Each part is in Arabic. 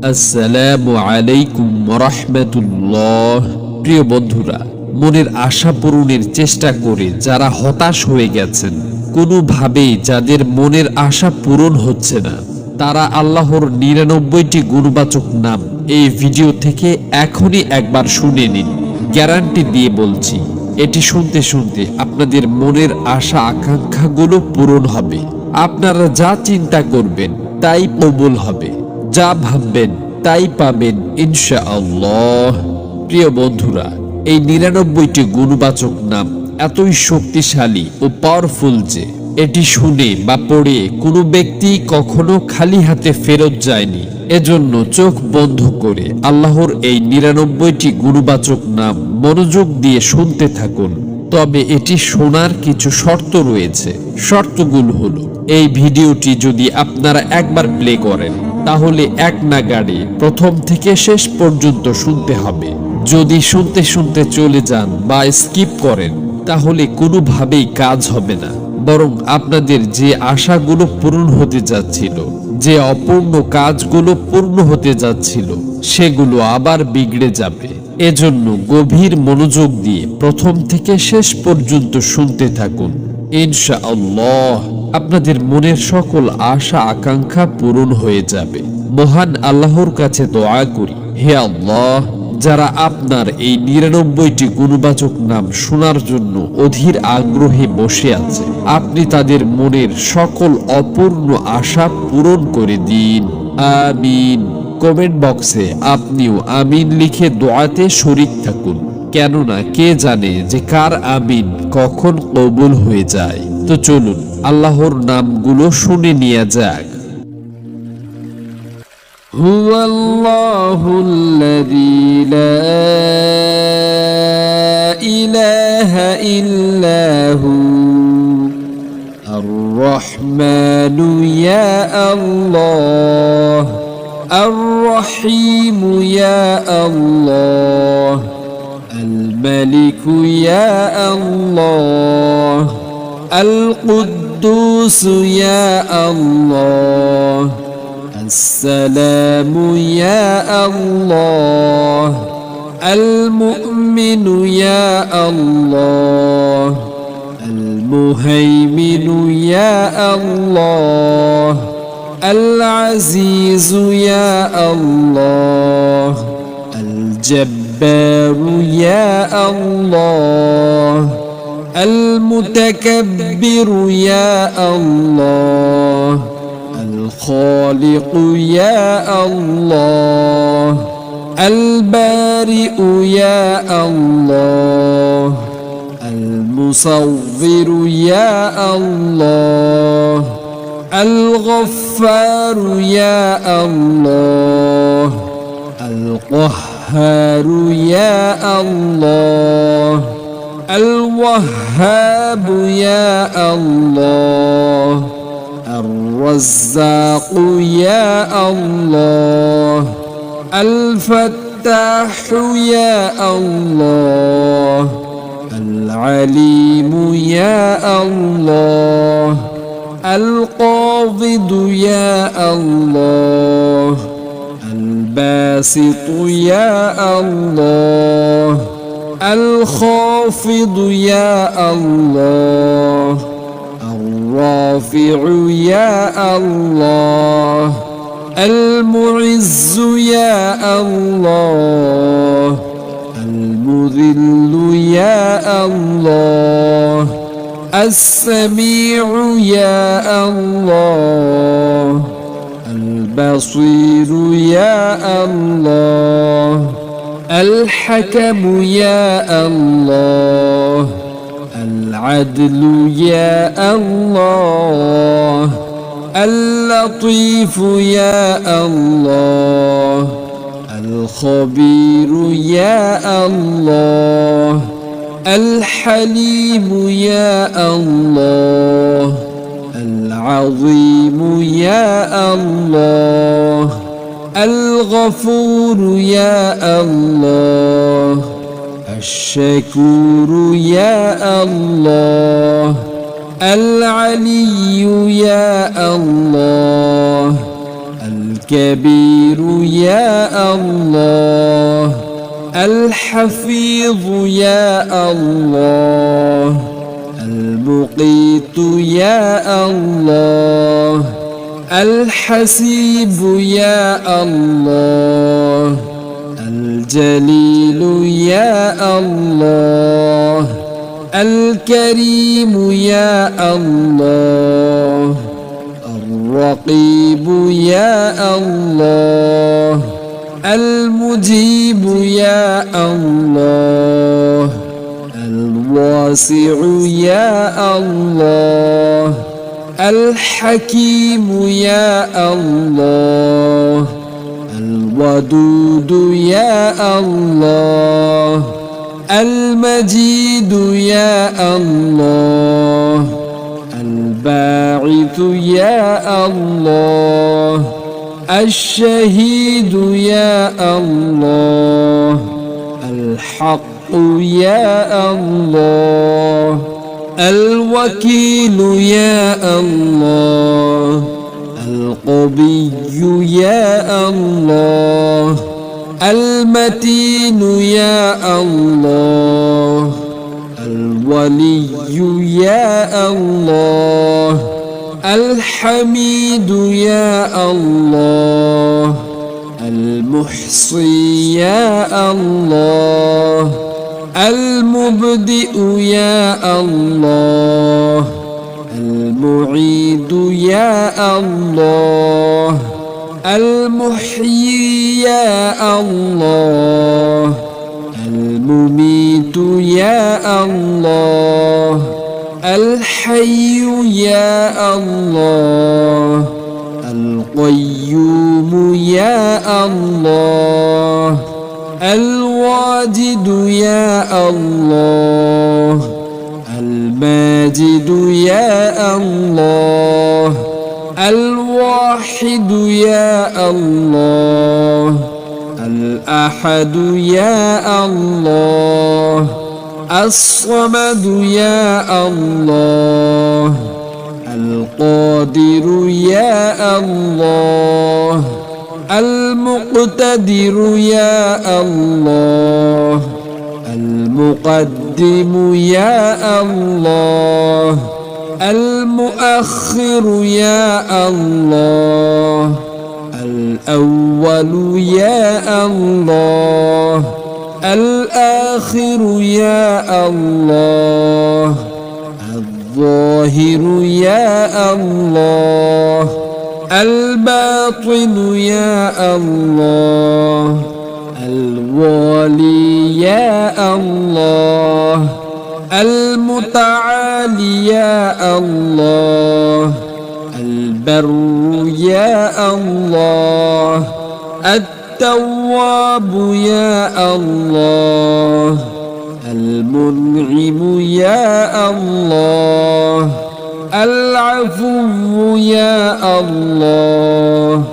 আসসালামু আলাইকুম রাহমাতুল্লাহ। প্রিয় বন্ধুরা, মনের আশা পূরণের চেষ্টা করে যারা হতাশ হয়ে গেছেন, কোনোভাবেই যাদের মনের আশা পূরণ হচ্ছে না, তারা আল্লাহর ৯৯টি গুণবাচক নাম এই ভিডিও থেকে এখনই একবার শুনে নিন। গ্যারান্টি দিয়ে বলছি, এটি শুনতে শুনতে আপনাদের মনের আশা আকাঙ্ক্ষাগুলো পূরণ হবে। আপনারা যা চিন্তা করবেন তাই কবুল হবে, যা ভাববেন তাই পাবেন ইনশাআল্লাহ। প্রিয় বন্ধুরা, এই ৯৯টি গুণবাচক নাম এতই শক্তিশালী ও পাওয়ারফুল যে এটি শুনে বা পড়ে কোনো ব্যক্তি কখনো খালি হাতে ফেরত যায়নি। এজন্য চোখ বন্ধ করে আল্লাহর এই ৯৯টি গুণবাচক নাম মনোযোগ দিয়ে শুনতে থাকুন। তবে এটি শোনার কিছু শর্ত রয়েছে। শর্তগুলো হলো, এই ভিডিওটি যদি আপনারা একবার প্লে করেন তাহলে এক নাগাড়ে প্রথম থেকে শেষ পর্যন্ত শুনতে হবে। যদি শুনতে শুনতে চলে যান বা স্কিপ করেন তাহলে কোনোভাবেই কাজ হবে না, বরং আপনাদের যে আশাগুলো পূরণ হতে যাচ্ছিল, যে অপূর্ণ কাজগুলো পূর্ণ হতে যাচ্ছিল, সেগুলো আবার বিগড়ে যাবে। এজন্য গভীর মনোযোগ দিয়ে প্রথম থেকে শেষ পর্যন্ত শুনতে থাকুন। ইনশাআল্লাহ আপনাদের মনের সকল আশা আকাঙ্ক্ষা পূরণ হয়ে যাবে। মহান আল্লাহর কাছে দোয়া করি, হে আল্লাহ, যারা আপনার এই ৯৯টি গুণবাচক নাম শোনার জন্য অধীর আগ্রহে বসে আছে, আপনি তাদের মনের সকল অপূর্ণ আশা পূরণ করে দিন। আমিন। কমেন্ট বক্সে আপনিও আমিন লিখে দোয়াতে শরীক থাকুন, কেননা কে জানে যে কার আমিন কখন কবুল হয়ে যায়। তো চলুন আল্লাহর নামগুলো শুনে নেওয়া যাক। হুয়াল্লাহুল্লাযী লা ইলাহা ইল্লা হু আর-রাহমানু ইয়া আল্লাহ, আর-রাহীমু ইয়া আল্লাহ, আল-মালিকু ইয়া আল্লাহ, আল-কুদ্দুস ইয়া আল্লাহ, السلام يا الله، المؤمن يا الله، المهيمن يا الله، العزيز يا الله، الجبار يا الله، المتكبر يا الله، الخالق يا الله، البارئ يا الله، المصور يا الله، الغفار يا الله، القهار يا الله، الوهاب يا الله، الرزاق يا الله، الفتاح يا الله، العليم يا الله، القابض يا الله، الباسط يا الله، الخافض يا الله، الرافع يا الله، المعز يا الله، المذل يا الله، السميع يا الله، البصير يا الله، الحكم يا الله، العدل يا الله، اللطيف يا الله، الخبير يا الله، الحليم يا الله، العظيم يا الله، الغفور يا الله، الشكور يا الله، العلي يا الله، الكبير يا الله، الحفيظ يا الله، المقيت يا الله، الحسيب يا الله، الجليل يا الله، الكريم يا الله، الرقيب يا الله، المجيب يا الله، الواسع يا الله، الحكيم يا الله، الودود يا الله، المجيد يا الله، الباعث يا الله، الشهيد يا الله، الحق يا الله، الوكيل يا الله، القوي يا الله، المتين يا الله، الولي يا الله، الحميد يا الله، المحصي يا الله، المبدئ يا الله، المعيد يا الله، المحيي يا الله، المميت يا الله، الحي يا الله، القيوم يا الله، الواجد يا الله، الماجد يا الله، الواحد يا الله، الأحد يا الله، الصمد يا الله، القادر يا الله، المقتدر يا الله، المقدم يا الله، المؤخر يا الله، الأول يا الله، الآخر يا الله، الظاهر يا الله، الباطن يا الله، الوالي يا الله، المتعالي يا الله، البر يا الله، التواب يا الله، المنعم يا الله، العفو يا الله،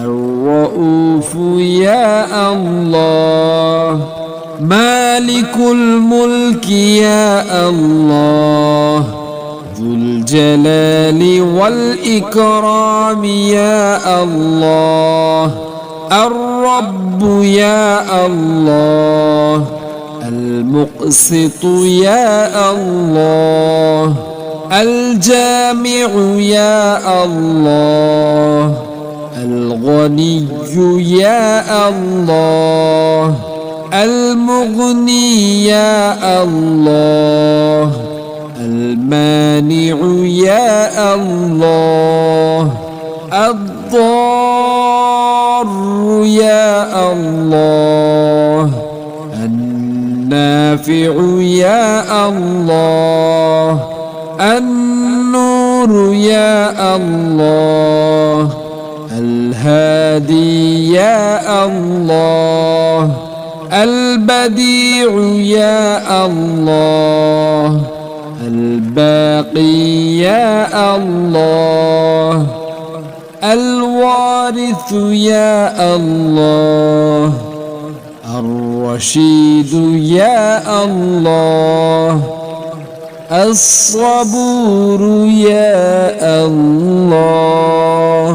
الرؤوف يا الله، مالك الملك يا الله، ذو الجلال والإكرام يا الله، الرب يا الله، المقسط يا الله، الجامع يا الله، الغني يا الله، المغني يا الله، المانع يا الله، الضار يا الله، النافع يا الله، النور يا الله، الهادي يا الله، البديع يا الله، الباقي يا الله، الوارث يا الله، الرشيد يا الله، الصبور يا الله.